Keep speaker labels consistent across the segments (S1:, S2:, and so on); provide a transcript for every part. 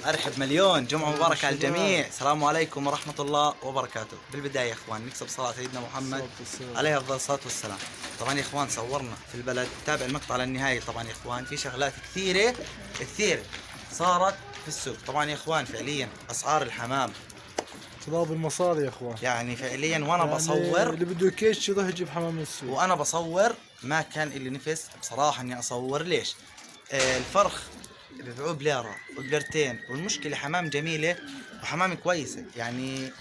S1: ارحب مليون. جمعة مباركة على الجميع. السلام عليكم ورحمة الله وبركاته. بالبداية يا اخوان نكسب صلاة سيدنا محمد عليه افضل الصلاة والسلام. طبعا يا اخوان صورنا في البلد، تابع المقطع للنهاية. طبعا يا اخوان في شغلات كثيرة صارت في السوق. طبعا يا اخوان فعليا اسعار الحمام
S2: تضارب المصاري يا اخوان،
S1: يعني فعليا وانا
S2: يعني
S1: بصور
S2: اللي بده كيش يروح يجيب حمام من السوق.
S1: وانا بصور ما كان اللي نفس بصراحة اني اصور. ليش؟ الفرخ بيبيعوه بليرة وبليرتين، والمشكلة حمام جميلة وحمام كويسة. يعني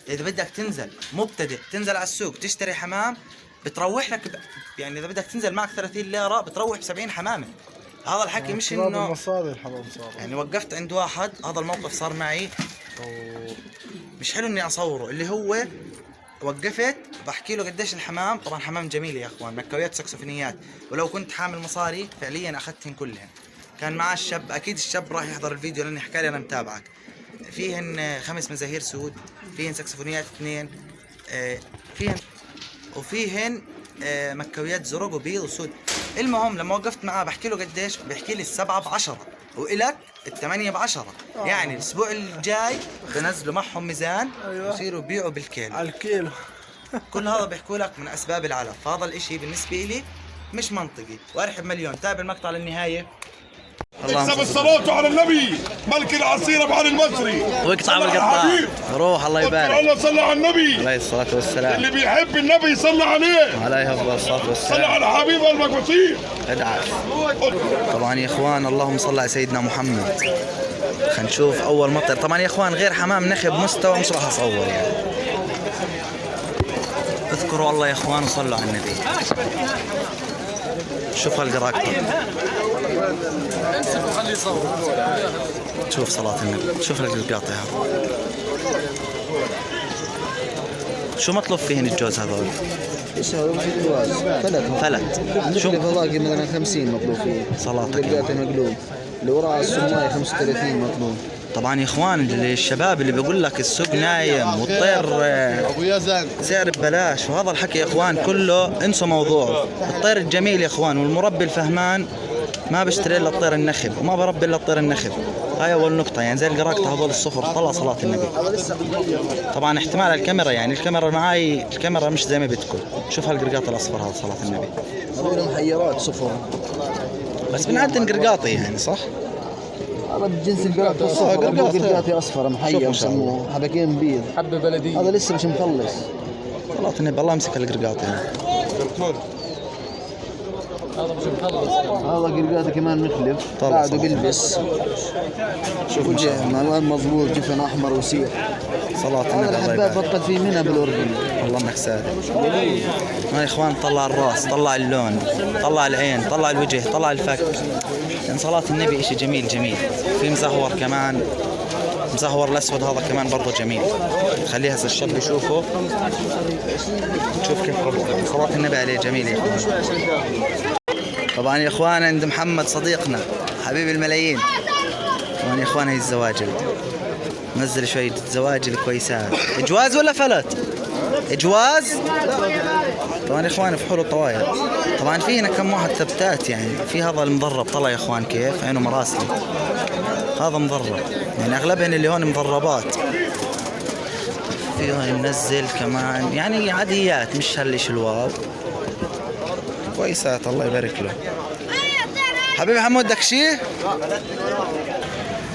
S1: إذا بدك تنزل مبتدئ تنزل على السوق تشتري حمام بتروح لك يعني إذا بدك تنزل معك 30 ليرة بتروح ب70 حمامة. هذا الحكي مش
S2: تضارب
S1: إنه
S2: المصاري الحمام صار.
S1: يعني وقفت عند واحد، هذا الموقف صار معي ومش حلو إني أصوره. اللي هو وقفت بحكي له قديش الحمام. طبعا حمام جميل يا اخوان، مكويات سكسفونيات، ولو كنت حامل مصاري فعليا اخذتهن كلهن. كان معاه الشاب، اكيد الشاب راح يحضر الفيديو لاني حكى لي انا متابعك. فيهن 5 مزاهير سود، فيهن سكسفونيات 2، فيهن وفيهن مكويات زرق وبيض وسود. المهم لما وقفت معاه بحكي له قديش، بيحكي لي 7 ب10 وإلك 8 ب10. يعني الاسبوع الجاي بنزلوا معهم ميزان ويصيروا يبيعوا بالكيلو
S2: على الكيلو.
S1: كل هذا بيحكوا لك من اسباب العلف. فهذا الاشي بالنسبه لي مش منطقي. وارحب مليون، تابع المقطع للنهايه.
S3: اكسب الصلاة على النبي ملك العصير ابو علي المصري.
S1: واقطع بالقطاع روح. الله يبارك.
S3: الله صلى على النبي
S1: عليه الصلاه والسلام.
S3: اللي بيحب النبي صلى عليه.
S1: عليه افضل الصلاه
S3: صلى
S1: والسلام.
S3: على حبيب قلبك وصير.
S1: ادعى. طبعا يا اخوان اللهم صل على سيدنا محمد. خلينا نشوف اول مطر. طبعا يا اخوان غير حمام نخب مستوى مش راح اصور يعني. اذكروا الله يا اخوان وصلوا على النبي. شوف هالقراقطة، شوف صلاة النبي، شوف القراقطة هذا. شو مطلوب فيهن الجوز هذول؟
S4: ايش هذا؟ مش الجواز فلت
S1: شو
S4: باقي مثلا 50 مطلوب فيه.
S1: صلاتك
S4: قرقاته مقلوب، اللي وراء السماية 35 مطلوب.
S1: طبعا يا اخوان الشباب اللي بيقول لك السوق نايم والطير سعر ببلاش وهذا الحكي يا اخوان كله انسوا موضوعه. الطير الجميل يا اخوان والمربي الفهمان ما بشتري الا الطير النخب وما بربي الا الطير النخب. هاي اول نقطة. يعني زي القراقطة هذول الصفر طلع صلاة النبي. طبعا احتمال الكاميرا، يعني الكاميرا معاي الكاميرا مش زي ما بدكم. شوف هالقرقاطة الاصفر هذا صلاة النبي.
S4: هذول محيرات صفر،
S1: بس بنعدن قرقاطي يعني صح؟
S4: هذا بجنس القراقة الصفر. قرقاطي اصفر محير بسموه، حبكين بيض، حبة بلدية. هذا لسه مش مخلص.
S1: صلاة النبي الله يمسك القرقاطي.
S4: هذا مش مخلص. هذا قرقاطي كمان مخلف بعده بيلبس. شوف وجه مضبوط، جفن احمر وسيح.
S1: صلاة النبي.
S4: هذا الحباب بطل فيه منها بالاردن.
S1: والله انك سادة. يا اخوان طلع الراس، طلع اللون، طلع العين، طلع الوجه، طلع الفك. يعني صلاة النبي اشي جميل جميل. في مزهور كمان، مزهور الاسود هذا كمان برضه جميل. خليه هسه الشاب يشوفه. شوف كيف صلاة النبي عليه جميل يا اخوان. طبعا يا اخوان عند محمد صديقنا حبيب الملايين. طبعا يا اخوان هي الزواجل، نزل شوية زواجل كويسات. اجواز ولا فلت؟ اجواز. طبعا يا اخوان فحول الطواير. طبعا في هنا كم واحد ثبتات، يعني في هذا المضرب طلع يا اخوان كيف عينه مراسلي. هذا مضرب، يعني اغلبهن اللي هون مضربات. في هون منزل كمان يعني عاديات مش هالشي الواو، كويسات الله يبارك له. حبيبي حمود بدك شيء؟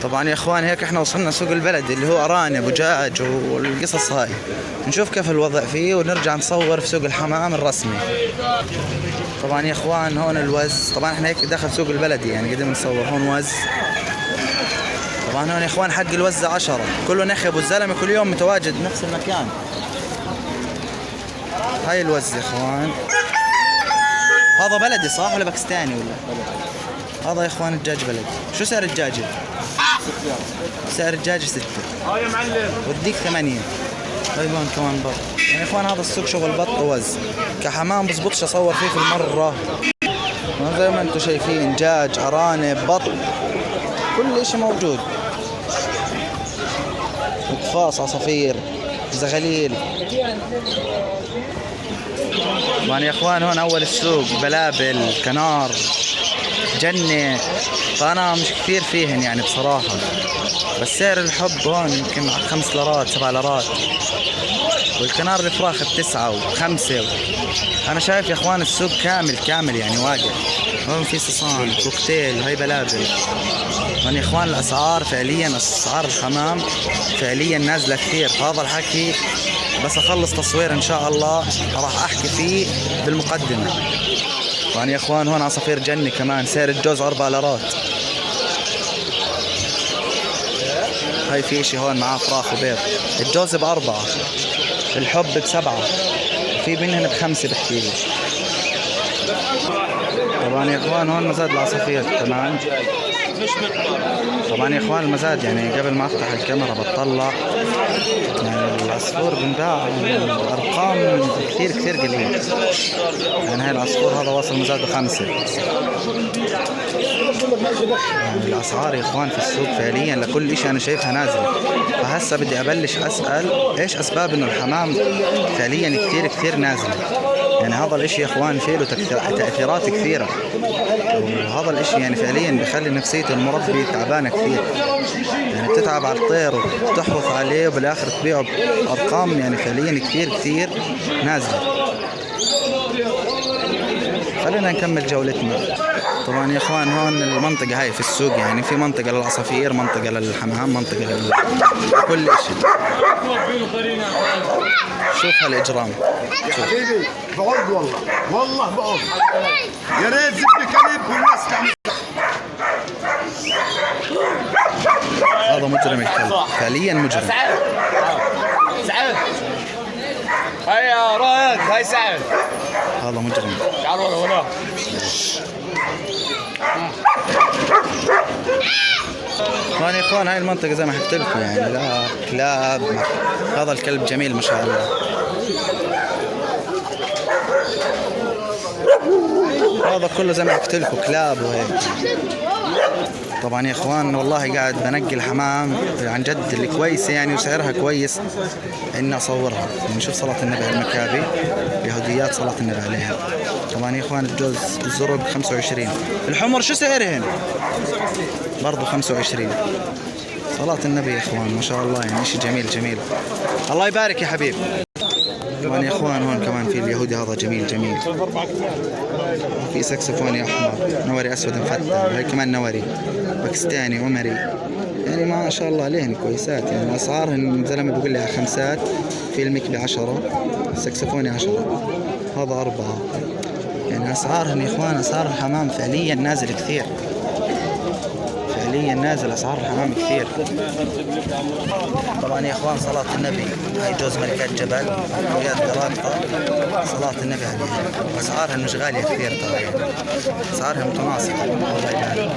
S1: طبعا يا اخوان هيك احنا وصلنا سوق البلد اللي هو ارانب ودجاج والقصص هاي. نشوف كيف الوضع فيه ونرجع نصور في سوق الحمام الرسمي. طبعا يا اخوان هون الوز. طبعا احنا هيك داخل سوق البلدي يعني قديم نصور. هون وز. طبعا هون يا اخوان حق الوز 10 كله نخب والزلمه كل يوم متواجد بنفس المكان. هاي الوز يا اخوان. هذا بلدي صح ولا باكستاني ولا؟ هذا يا اخوان الدجاج بلدي. شو سعر الدجاجة؟ سعر الدجاجة 6. يا معلم. والديك 8. هاي هون كمان بط. يعني يا اخوان هذا السوق شغل بط ووز. كحمام بزبطش اصور فيه في المرة. زي ما انتم شايفين دجاج، ارانب، بط، كل اشي موجود. قفاص، عصافير، زغاليل. طبعا يا اخوان هون اول السوق بلابل، كنار، جنة، فأنا مش كثير فيهن يعني بصراحة. بس سعر الحب هون يمكن 5 ليرات 7 ليرات، والكنار الفراخ ب9 و5. أنا شايف يا إخوان السوق كامل يعني واقع. هون في صصان، كوكتيل، هاي بلابل. هون يا إخوان الأسعار فعليا، أسعار الحمام فعليا نازلة كثير. فهذا الحكي بس أخلص تصوير إن شاء الله راح أحكي فيه بالمقدمة. وأنا يا إخوان هون عصافير جنة كمان، سعر الجوز 4 ليرات. هاي في اشي هون معاه فراخ وبيض. الجوز ب4، الحب ب7، في منهن ب5 بحكي لي. طبعا يا اخوان هون مزاد العصافير كمان. طبعا يا اخوان المزاد يعني قبل ما افتح الكاميرا بطلع يعني العصفور بنباع ارقام كثير قليل. يعني هاي العصفور هذا واصل مزاده 5. يعني الاسعار يا اخوان في السوق فعليا لكل اشي انا شايفها نازله. فهسه بدي ابلش اسال ايش اسباب انه الحمام فعليا كثير نازله. يعني هذا الاشي يا اخوان فيه له تاثيرات كثيره، وهذا الاشي يعني فعليا بخلي نفسيه المربي تعبانه كثير. يعني بتتعب على الطير وبتحرص عليه وبالاخر تبيعه بارقام يعني فعليا كثير نازله. خلينا نكمل جولتنا. طبعا يا اخوان هون المنطقة هاي في السوق يعني في منطقة للعصافير، منطقة للحمام، منطقة كل شيء. شوف هالاجرام، شوف.
S3: بقعد والله بقعد. يا ريت زبدة كلب والناس تعمل.
S1: هذا مجرم الكلب، فعليا مجرم.
S5: سعد هاي يا رائد، هاي سعد.
S1: هذا مجرم.
S5: تعالوا هنا.
S1: هون يا اخوان هاي المنطقة زي ما حكيت لكم يعني لا كلاب. هذا الكلب جميل ما شاء الله. هذا كله زي ما حكيت لكم كلاب وهيك. طبعا يا اخوان والله قاعد بنقي الحمام عن جد اللي كويسه يعني وسعرها كويس اني اصورها. يعني شوف صلاة النبي على المكابي، يهوديات صلاة النبي عليها. طبعا يا اخوان الجوز الزرق 25. الحمر شو سعرهن؟ برضو 25. صلاة النبي يا اخوان ما شاء الله يعني شيء جميل. الله يبارك يا حبيب. طبعا يا اخوان هون كمان في اليهودي هذا جميل. في سكسفوني احمر، نوري اسود مفتح، هاي كمان نوري باكستاني عمري. يعني ما شاء الله عليهن كويسات. يعني اسعارهن زلمه بيقول لي 5، في المكبي 10، سكسفوني 10، هذا 4. يعني اسعارهن يا اخوان اسعار الحمام فعليا نازل كثير. نازل اسعار الحمام كثير. طبعا يا اخوان صلاة النبي هاي جوز ملكات جبل ويا الدراقطة صلاة النبي عليها. اسعارها مش غالية كثير ترى، يعني اسعارها متناسقة الله يبارك.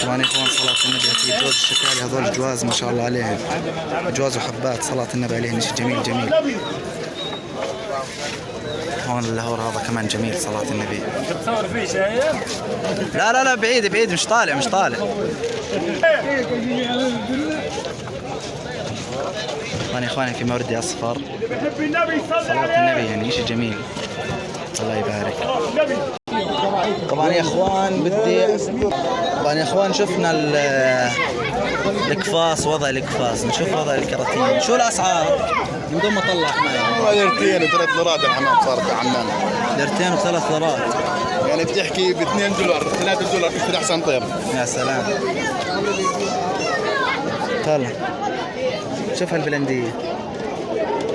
S1: طبعا يا اخوان صلاة النبي في جوز الشكالي هذول جواز ما شاء الله عليهم، جواز وحبات صلاة النبي عليهم شيء جميل. هون اللهور هذا كمان جميل صلاة النبي.
S5: بتصور فيه شايف؟
S1: لا بعيد مش طالع. طبعا يا اخواني في موردي اصفر صلاة النبي يعني شيء جميل الله يبارك. طبعا يا اخوان شفنا القفاص، وضع القفاص، نشوف وضع الكراتين. شو الاسعار من دون ما اطلع معي؟
S3: والله ليرتين و3 ليرات الحمام صارت في عمان.
S1: ليرتين و3 ليرات
S3: يعني بتحكي ب$2 $3 تشتري احسن طير.
S1: يا سلام. طلع شوف هالبلندية،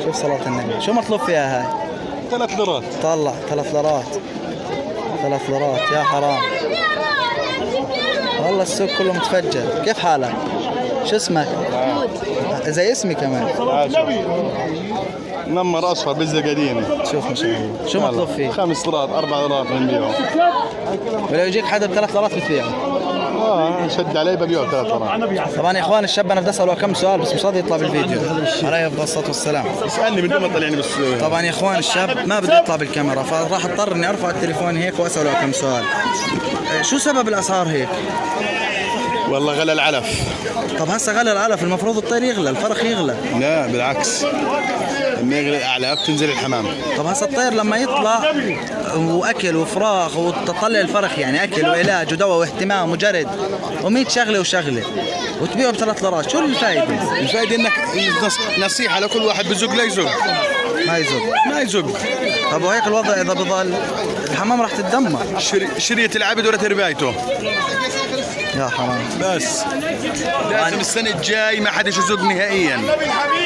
S1: شوف صلاة النبي شو مطلوب فيها هاي؟
S3: 3 ليرات.
S1: طلع 3 ليرات يا حرام. والله السوق كله متفجر. كيف حالك؟ شو اسمك؟ زي اسمي كمان.
S3: نمر اصفر بالزقاديني.
S1: شوف ما شاء الله. شو مطلوب فيه؟
S3: 5 ليرات 4 ليرات بنبيعه.
S1: ولو يجيك حدا ب3 ليرات بتبيعه؟
S3: شد عليه ببيعه 3 ليرات.
S1: طبعا يا اخوان الشاب انا بدي اساله كم سؤال بس مش راضي يطلع بالفيديو. عليه الصلاه والسلام.
S3: اسالني بدون ما تطلعني بس.
S1: طبعا يا اخوان الشاب ما بده يطلع بالكاميرا فراح اضطر اني ارفع التليفون هيك واساله كم سؤال. شو سبب الاسعار هيك؟
S3: والله غلى العلف.
S1: طب هسه غلى العلف، المفروض الطير يغلى، الفرخ يغلى.
S3: لا بالعكس، لما يغلي الاعلى بتنزل الحمام.
S1: طب هسا الطير لما يطلع واكل وفراخ وتطلع الفرخ يعني اكل وعلاج ودواء واهتمام وجرد و100 شغله وشغله وتبيعه ب3 ليرات، شو الفائده؟
S3: الفائده انك نصيحه لكل واحد بزق لا يزق. ما يزق.
S1: طب وهيك الوضع اذا بضل الحمام راح تتدمر.
S3: شرية العبد ولا تربايته.
S1: يا حرام.
S3: بس لازم السنه الجاي ما حدش يزق نهائيا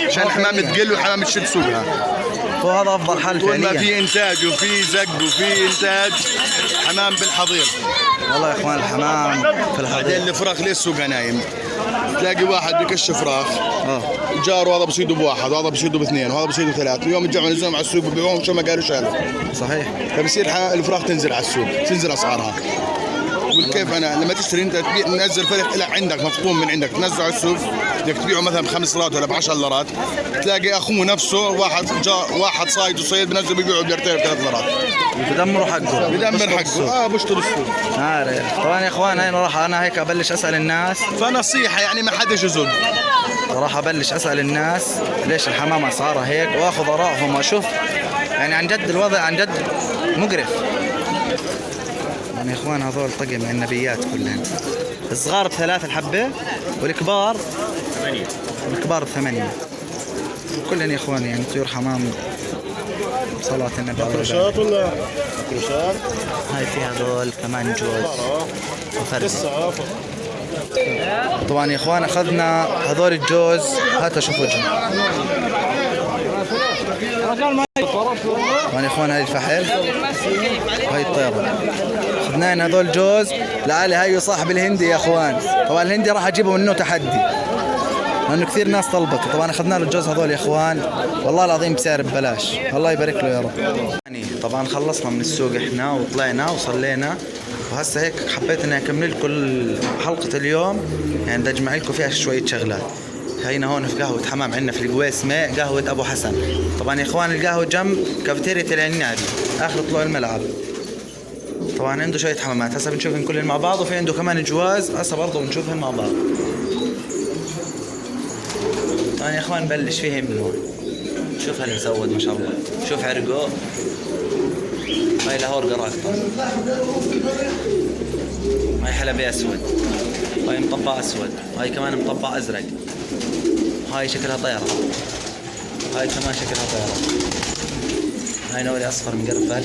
S3: عشان الحمام تقل والحمام تشد سوقها.
S1: وهذا افضل حل
S3: طول ما
S1: فعليا.
S3: في انتاج وفي زق وفي انتاج حمام بالحظير.
S1: والله يا اخوان الحمام في
S3: بعدين
S1: الحضيض.
S3: الفراخ ليش سوقها نايم؟ تلاقي واحد بكش فراخ جاره هذا بصيده ب1 وهذا بصيده ب2 وهذا بصيده ب3 اليوم يرجعوا ينزلون على السوق ببيعوهم شو ما قالوا شالوا.
S1: صحيح.
S3: فبصير الفراخ تنزل على السوق، تنزل اسعارها. والكيف انا لما تشتري انت تنزل فرخ الى عندك مفطوم من عندك تنزله على السوق بدك تبيعه مثلا ب5 ليرات ولا ب10 ليرات، تلاقي اخوه نفسه واحد صايد وصيد بنزل بيبيعه ب2 ب3 ليرات.
S1: بدمروا حقه.
S3: بدمر حقه بشتري السوق.
S1: عارف. طبعا يا اخوان هاي راح انا هيك ابلش اسال الناس.
S3: فنصيحه يعني ما حدش يزق.
S1: راح ابلش اسال الناس ليش الحمام اسعارها هيك واخذ ارائهم واشوف يعني عن جد الوضع عن جد مقرف. يعني يا اخوان هذول طقم النبيات كلهم. الصغار ب3 الحبه والكبار 8. الكبار ب8. كلهم يا اخوان يعني طيور حمام صلاة النبي.
S2: كروشات ولا كروشات؟
S1: هاي في هذول كمان جوز وفرد. طبعا يا اخوان اخذنا هذول الجوز. هاتوا شوفوا وجههم. طبعا يا اخوان هاي الفحل هاي الطيرة. اخذنا هذول جوز لعلي هاي صاحب الهندي يا اخوان. طبعا الهندي راح اجيبه منه تحدي لانه كثير ناس طلبته. طبعا اخذنا له الجوز هذول يا اخوان والله العظيم بسعر ببلاش. الله يبارك له يا رب. طبعا خلصنا من السوق احنا وطلعنا وصلينا وهسه هيك حبيت اني اكمل لكم حلقة اليوم يعني بدي اجمع لكم فيها شوية شغلات. هينا هون في قهوة حمام عندنا في القويسمة قهوة ابو حسن. طبعا يا اخوان القهوة جنب كافيتيريا العنابي اخر طلوع الملعب. طبعا عنده شوية حمامات هسه بنشوفهم كلهم مع بعض وفي عنده كمان جواز هسه برضه بنشوفهم مع بعض. طبعا يا اخوان نبلش فيهم من هون. شوف هالمسود ما شاء الله. شوف عرقه. هاي لاهور قراقطة. هاي حلبي اسود. هاي مطبع اسود. هاي كمان مطبع ازرق. هاي شكلها طيرة. هاي كمان شكلها طيرة. هاي نوري اصفر مقرفل.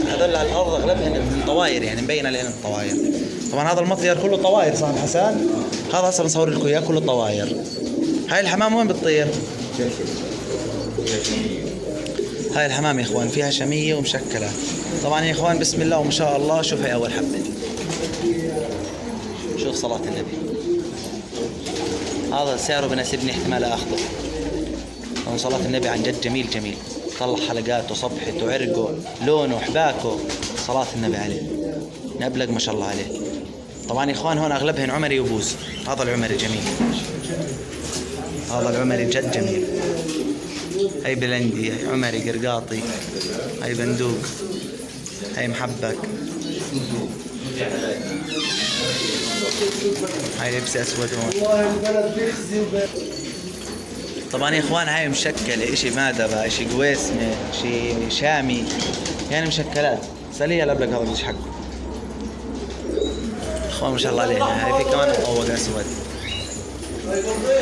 S1: هذول على الارض اغلبهم طواير يعني مبين عليهم الطواير. طبعا هذا المطير كله طواير صاحب حسن. هذا هسه بنصور لكم اياه كله طواير. هاي الحمام وين بتطير؟ هاي الحمام يا اخوان فيها شمية ومشكلة. طبعا يا اخوان بسم الله وما شاء الله. شوف هاي اول حبة. شوف صلاة النبي. هذا سعره بناسبني احتمال اخذه. لأن صلاة النبي عن جد جميل جميل. طلع حلقاته صبحته عرقه لونه حباكه صلاة النبي عليه. نبلغ ما شاء الله عليه. طبعا يا اخوان هون اغلبهن عمري وبوز. هذا العمري جميل. هذا العمري جد جميل. هاي بلندي هاي عمري قرقاطي. هاي بندوق. هاي محبك. هاي لبس اسود هون. طبعا يا اخوان هاي مشكلة اشي مادبة اشي قويسمة اشي شامي يعني مشكلات. سالية لبلك هذا مش حقه. اخوان ما شاء الله عليها. هاي في كمان مطوق اسود.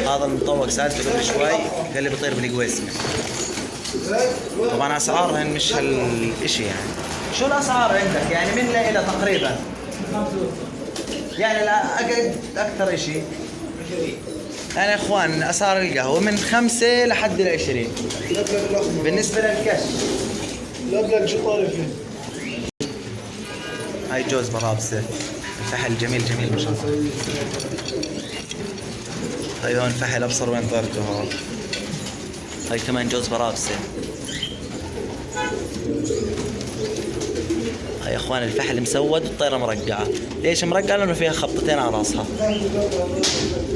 S1: هذا المطوق سالته قبل شوي قال لي بطير بالقويسمة. طبعا اسعارهن مش هالاشي يعني. شو الاسعار عندك يعني من لإلى تقريبا؟ يعني لا اكثر اشي يعني يا اخوان اسعار القهوة من 5 لحد 20. بالنسبة للكش
S2: لبلك جطاري فيه.
S1: هاي جوز برابسة. الفحل جميل جميل ما شاء الله. هاي هون فحل ابصر وين طرته هون. هاي كمان جوز برابسة. هاي يا اخوان الفحل مسود والطيرة مرقعة. ليش مرقعة؟ لانه فيها خبطتين على راسها.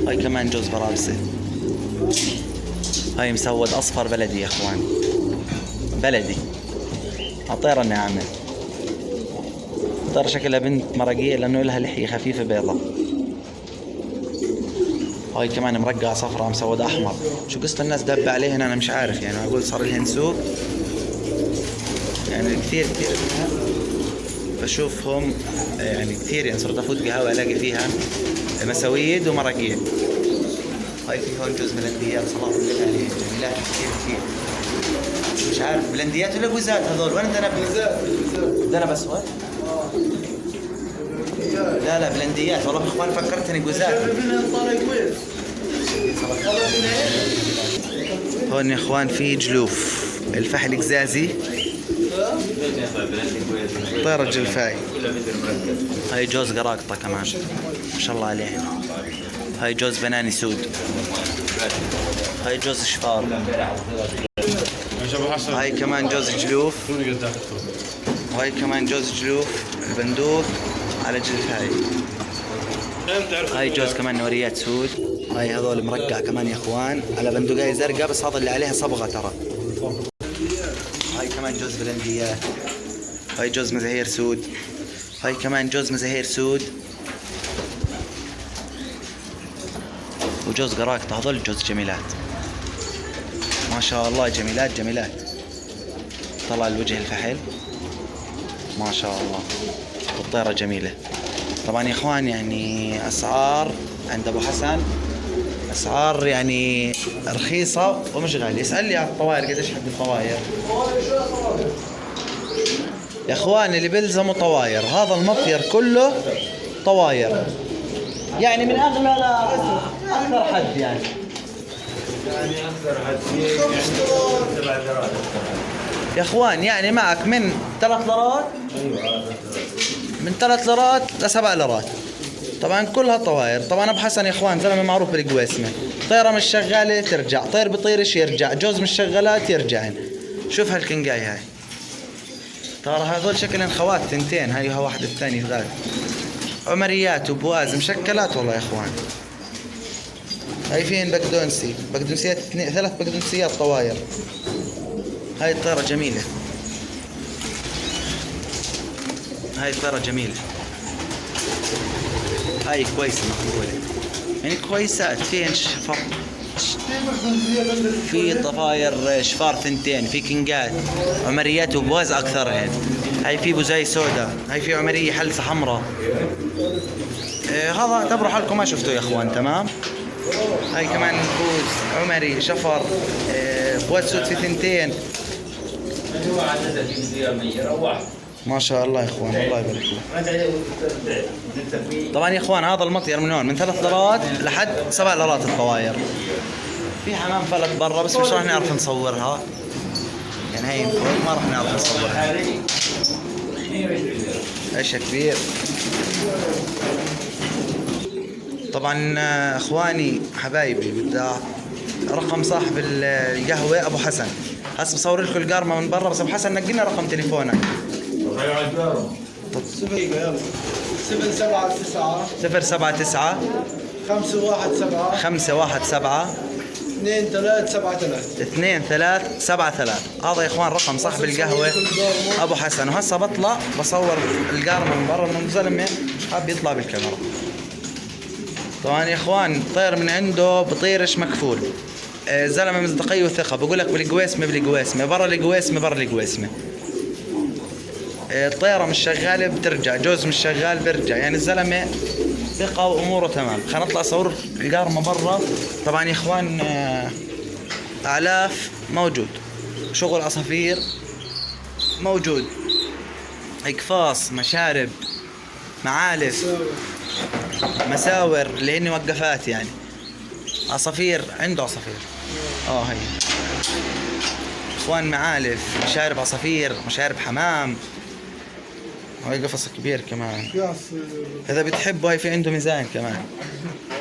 S1: هاي كمان جوز برابسة. هاي مسود اصفر بلدي يا اخوان. بلدي. الطيرة الناعمة. الطيرة شكلها بنت مرقية لانه لها لحية خفيفة بيضة. وهي كمان مرقعة صفراء مسود احمر. شو قصة الناس دب عليهن انا مش عارف يعني، اقول صار لهن سوق يعني كثير بشوفهم يعني كثير يعني. صرت افوت قهوة الاقي فيها مساويد ومراقيع. هاي في هون جوز بلنديات صراحة عليه جميلات كثير. مش عارف بلنديات ولا جوزات هذول؟ وين دنب اسود؟ لا بلنديات والله اخوان، فكرتني جوزات. هون يا اخوان في جلوف الفحل قزازي، طيرة جلفاي. هاي جوز قراقطة كمان ما شاء الله عليه. هاي جوز بناني سود. هاي جوز شفار. هاي كمان جوز جلوف. وهاي كمان جوز جلوف البندوق على جلفاي. هاي جوز كمان نوريات سود. هاي هذول مرقع كمان يا اخوان على بندقاية زرقاء، بس هذا اللي عليها صبغة ترى. هاي كمان جوز بلنديات. هاي جوز مزهير سود. هاي كمان جوز مزهير سود وجوز قراقطة. هذول جوز جميلات ما شاء الله، جميلات. طلع الوجه الفحل ما شاء الله، والطيرة جميلة. طبعا يا اخوان يعني اسعار عند ابو حسن اسعار يعني رخيصة ومش غالية. اسأل لي على الطواير قديش حد الطواير يا اخوان. اللي بيلزموا طواير، هذا المطير كله طواير يعني من اغلى لاكثر حد يعني
S5: اكثر حد
S1: يا اخوان. يعني معك من 3 ليرات، من 3 ليرات ل7 ليرات. طبعا كلها طواير. طبعا ابو حسن يا اخوان زلمه معروف بالقواسمه. طيره مش شغاله ترجع، طير بطيرش يرجع، جوز مش شغالات يرجعن. شوف هالكنقاي هاي ترى هذول شكلن خوات ثنتين. هاي واحده الثانيه ثالث. عمريات وبواز مشكلات والله يا اخوان. هاي فين بقدونسيات 3 بقدونسيات طواير. هاي الطيرة جميلة. هاي الطيرة جميلة. هاي كويسة مقبولة يعني كويسات. فين شفر في طفاير شفار ثنتين، في كنقات عمريات وبواز اكثرهن. هاي في بوزاي سودا. هاي في عمرية حلسة حمراء. هذا اعتبروا حالكم ما شفتوا يا اخوان. تمام. هاي كمان بوز عمري شفر بواز سود في ثنتين ما شاء الله يا اخوان. الله يبارك فيك. طبعا يا اخوان هذا المطير من هون من 3 ليرات لحد 7 ليرات الطواير. في حمام فلك برا بس مش راح نعرف نصورها يعني. هاي فوق ما راح نعرف نصورها. ايش كبير. طبعا اخواني حبايبي بدي رقم صاحب القهوه ابو حسن. هسه بصور لكم القارمه من برا، بس ابو حسن نقلنا رقم تليفونك.
S2: 779
S1: 079
S2: 517
S1: 517
S2: 2373.
S1: هذا يا اخوان رقم صاحب القهوه ابو حسن. وهسه بطلع بصور القارمه من برا من زلمه حاب يطلع بالكاميرا. طبعا يا اخوان طير من عنده بطيرش مكفول. زلمه مصداقيه وثقه. بقول لك بالقواسمه برا القواسمه. الطيره مش شغاله بترجع، جوز مش شغال برجع. يعني الزلمه ثقه واموره تمام. خلينا نطلع صور القارمه برا. طبعا يا اخوان اعلاف موجود، شغل عصافير موجود، اقفاص، مشارب، معالف، مساور اللي هن وقفات يعني. عصافير عنده عصافير. هي اخوان معالف، مشارب عصافير، مشارب حمام. هاي قفص كبير كمان اذا بتحبوا. هاي في عنده ميزان كمان.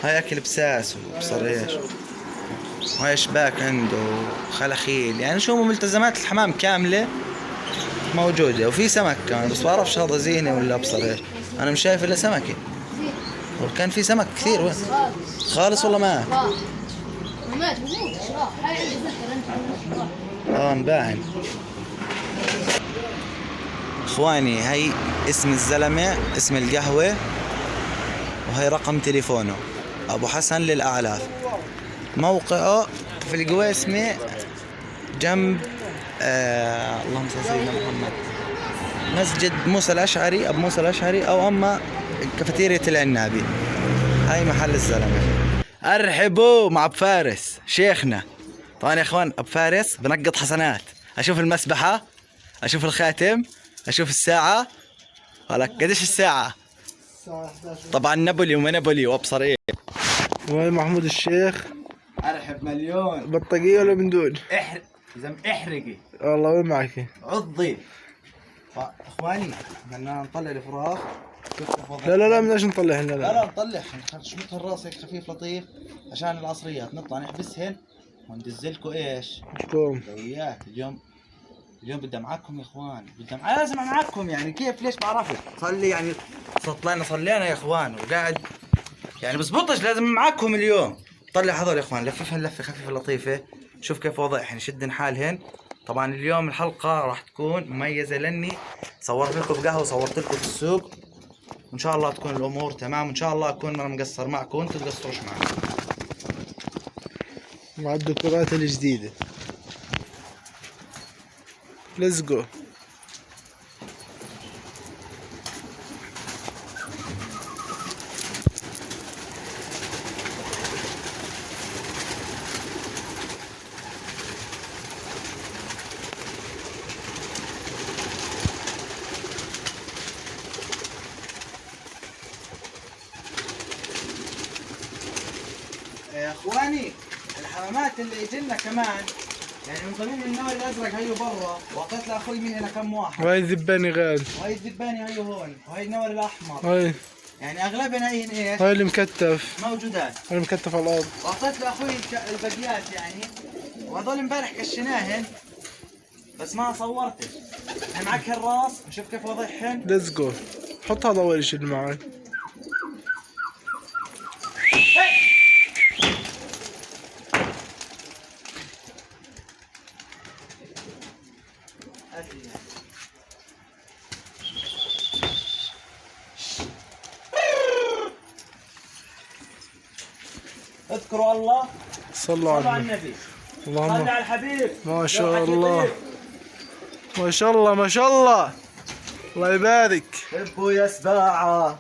S1: هاي اكل بساس وبصر ايش. هاي شباك عنده خلخيل. يعني شو ملتزمات الحمام كامله موجوده. وفي سمك كمان بس بعرفش هذا زينه ولا بصر ايش. انا مش شايف الا سمكه. وكان في سمك كثير وين خالص والله ما مباعن. اخواني هاي اسم الزلمه، اسم القهوه، وهي رقم تليفونه. ابو حسن للاعلاف. موقعه في القويسمي جنب اللهم صل على سيدنا محمد، مسجد موسى الاشعري، ابو موسى الاشعري، او اما كافيتيريا العنابي. هاي محل الزلمه. ارحبوا مع ابو فارس شيخنا. طبعا يا اخوان ابو فارس بنقط حسنات. اشوف المسبحه، اشوف الخاتم، اشوف الساعه. ولك قديش الساعه؟ طبعا نابولي وما نابولي وابصر ايه.
S2: وين محمود الشيخ؟
S1: ارحب مليون.
S2: بطاقية ولا من دون؟
S1: احرقي
S2: والله وين معك؟
S1: عضي. اخواني بدنا نطلع الفراخ.
S2: لا بدناش نطلع هنا.
S1: لا نطلع، نشمط الراس هيك خفيف لطيف عشان العصريات نطلع نحبسهن وندزلكوا ايش؟
S2: شكون؟
S1: وياك اليوم بدي معاكم يا اخوان، لازم معاكم يعني. كيف ليش بعرفش؟ صلي يعني صلينا يا اخوان وقاعد يعني بزبطش، لازم معاكم اليوم. طلع هذول يا اخوان، لففهن لفه خفيفه لطيفه. شوف كيف وضعهن، شدن حالهن. طبعا اليوم الحلقه راح تكون مميزه لاني صورت لكم بقهوه وصورت لكم في السوق، وان شاء الله تكون الامور تمام، وان شاء الله اكون انا مقصر معكم وانتم تقصروش معي.
S2: مع الديكورات الجديدة. ليتس جو.
S1: يا اخواني الحمامات اللي يجينا كمان يعني من ضمن النوع الازرق هيو برا، واعطيت لاخوي من هنا كم واحد.
S2: وهي الذباني غال.
S1: وهي الدباني هيو هون، وهي النور الاحمر.
S2: هاي
S1: يعني اغلبنا هي ايش؟
S2: هاي المكتف.
S1: موجودات.
S2: هاي المكتف على الارض.
S1: واعطيت لاخوي البقيات يعني، وهذول امبارح كشناهن بس ما صورتش. يعني معك الراس، نشوف كيف وضعهن.
S2: ليتس جو. حط هذا اول شيء اللي معك.
S1: اذكروا الله،
S2: صلوا
S1: صلوا على
S2: على النبي.
S1: النبي،
S2: اللهم
S1: صلوا على الحبيب.
S2: ما شاء الله، ما شاء الله ما شاء الله، الله يبارك.
S1: حبوا يا سباعة.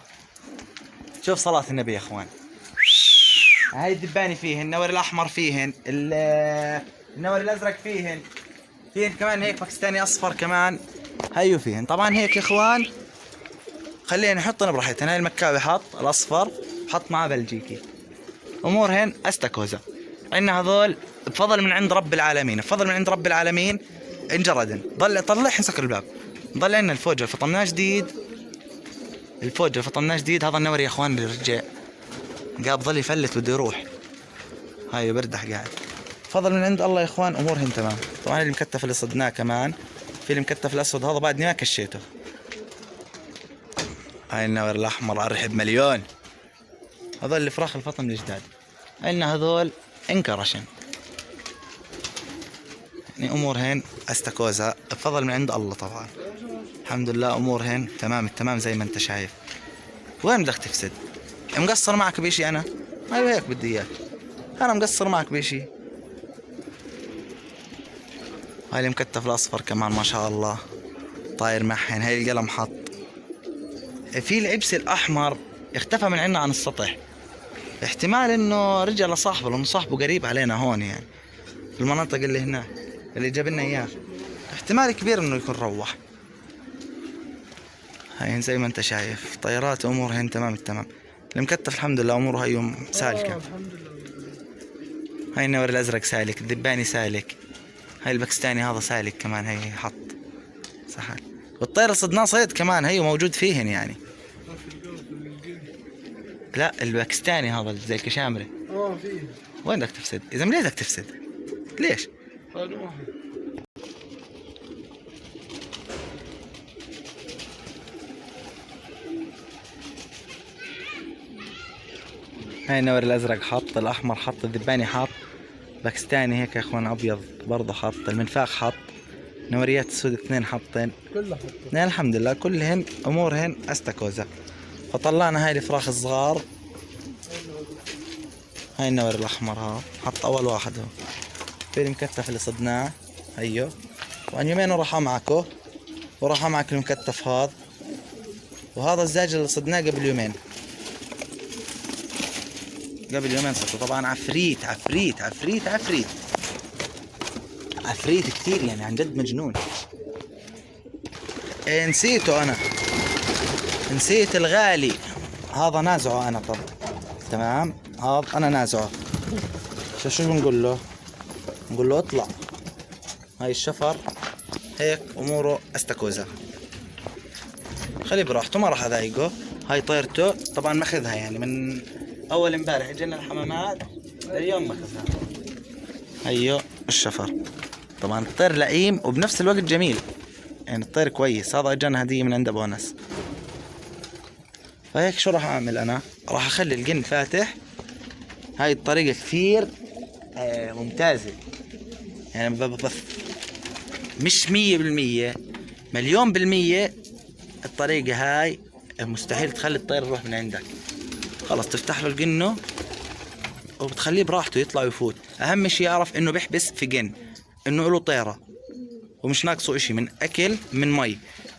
S1: شوف صلاة النبي يا اخوان. هاي الدباني فيهن، النور الاحمر فيهن، النور الازرق فيهن كمان هيك باكستاني اصفر كمان هيو فيهن. طبعا هيك يا اخوان خلينا نحطن براحتنا. هاي المكاوي حط الاصفر، حط معاه بلجيكي. امورهن استكوزا. عندنا هذول بفضل من عند رب العالمين، بفضل من عند رب العالمين انجردن. طلعهن سكر الباب. ضل عندنا الفوج اللي فطمناه جديد. هذا النور يا اخوان اللي رجع قاب ظل يفلت بده يروح. هاي بردح قاعد. فضل من عند الله يا اخوان، امورهن تمام. طبعا المكتف اللي صدناه كمان، في المكتف الاسود هذا بعدني ما كشيته. هاي النور الاحمر ارحب مليون. هذول الفراخ الفطم الجداد. عندنا هذول انكرشن. يعني امورهن استكوزا بفضل من عند الله طبعا. الحمد لله امورهن تمام التمام زي ما انت شايف. وين بدك تفسد؟ مقصر معك بشي انا؟ ايوه هيك بدي اياك. انا مقصر معك بشي. هاي المكتف الاصفر كمان ما شاء الله طاير معهن. هاي القلم حط. في العبس الاحمر اختفى من عنا عن السطح. احتمال انه رجع لصاحبه، لانه صاحبه قريب علينا هون يعني في المناطق اللي هناك اللي جاب لنا اياه. احتمال كبير انه يكون روح. هاي زي ما انت شايف طيارات امورهن تمام التمام. المكتف الحمد لله اموره هيوم سالكه. هاي النور الازرق سالك، الدباني سالك، هاي الباكستاني هذا سالك كمان. هي حط سهل. والطير اللي صدناه صيد كمان هي موجود فيهن يعني. لا الباكستاني هذا زي الكشامري.
S2: فيه.
S1: وين بدك تفسد؟ اذا ليش بدك تفسد؟ ليش؟ هاي النور الازرق حط، الاحمر حط، الذباني حط، باكستاني هيك يا اخوان ابيض برضه حط، المنفاخ حط، نوريات السود اثنين حطين.
S2: كلها حطت.
S1: الحمد لله كلهن امورهن استكوزا. فطلعنا هاي الفراخ الصغار هاي النور الاحمر ها، حط اول واحد هو. في المكتف اللي صدناه هيو، وعن يومين وراح معكو، وراح معك المكتف هذا، وهذا الزاج اللي صدناه قبل يومين. قبل يومين صدته. طبعا عفريت عفريت عفريت عفريت عفريت كثير يعني، عن جد مجنون. إيه نسيته انا، نسيت الغالي هذا، نازعه انا. طب تمام، هذا انا نازعه. شو بنقول له؟ نقول له اطلع. هاي الشفر هيك اموره استكوزة، خليه براحته، ما راح اضايقه. هاي طيرته طبعا ماخذها يعني من اول امبارح، اجينا الحمامات اليوم ماخذها. هيو الشفر. طبعا الطير لئيم وبنفس الوقت جميل يعني، الطير كويس. هذا اجانا هدية من عند ابو انس. فهيك شو راح اعمل انا؟ راح اخلي الجن فاتح. هاي الطريقة كثير ممتازة يعني، مش 100%، 1,000,000% الطريقة هاي مستحيل تخلي الطير يروح من عندك. خلص تفتح له الجنه وبتخليه براحته يطلع ويفوت. اهم شيء يعرف انه بيحبس في جن، انه له طيرة ومش ناقصه اشي من اكل من مي،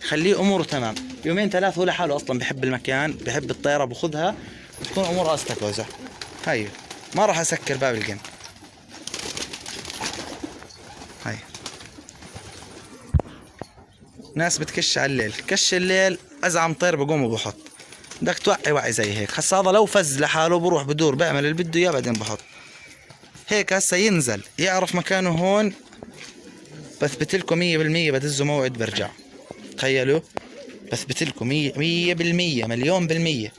S1: خليه اموره تمام. يومين ثلاثة هو لحاله اصلا بحب المكان، بحب الطيرة، باخذها وتكون اموره استكوزة. هاي ما راح اسكر باب الجن. هاي ناس بتكش على الليل، كش الليل ازعم طير بقوم وبحط. بدك توعي وعي زي هيك. هسا هذا لو فز لحاله بروح بدور بيعمل اللي بده اياه بعدين بحط. هيك هسا ينزل يعرف مكانه هون، بثبت لكم 100% بدزه موعد برجع. تخيلوا، بثبت لكم 100%، 1,000,000%.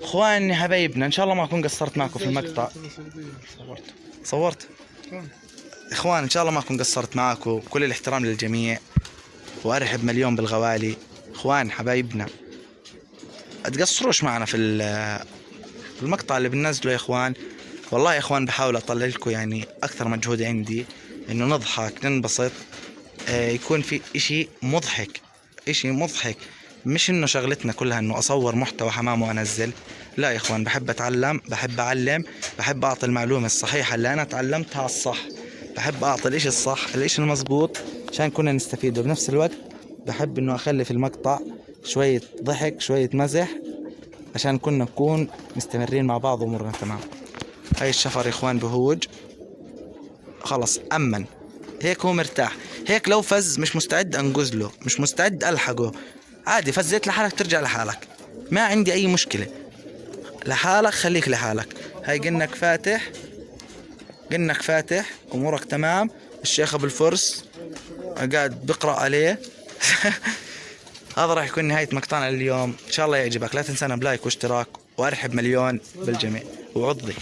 S1: اخواني حبايبنا، ان شاء الله ما اكون قصرت معكم في المقطع. صورت اخوان، ان شاء الله ما اكون قصرت معكم. كل الاحترام للجميع، وارحب مليون بالغوالي. اخوان حبايبنا، اتقصروش معنا في المقطع اللي بننزله يا اخوان. والله يا اخوان بحاول اطلع لكم يعني اكثر مجهود عندي، انه نضحك ننبسط، يكون في اشي مضحك، اشي مضحك. مش انه شغلتنا كلها انه اصور محتوى حمام وانزل. لا يا اخوان، بحب اتعلم، بحب اعلم، بحب اعطي المعلومة الصحيحة اللي انا تعلمتها الصح. بحب اعطي الاشي الصح، الاشي المزبوط، عشان كنا نستفيد. وبنفس الوقت بحب انه اخلي في المقطع شوية ضحك، شوية مزح، عشان كنا نكون مستمرين مع بعض وامورنا تمام. هاي الشفر يا اخوان بهوج، خلص امن هيك، هو مرتاح هيك. لو فز مش مستعد انقذ له، مش مستعد الحقه، عادي فزيت لحالك ترجع لحالك، ما عندي اي مشكلة. لحالك خليك لحالك. هاي قنك فاتح، قنك فاتح، امورك تمام. الشيخ ابو الفرس قاعد بقرأ عليه. هذا راح يكون نهاية مقطعنا اليوم، ان شاء الله يعجبك. لا تنسانا بلايك واشتراك، وارحب مليون بالجميع وعضي.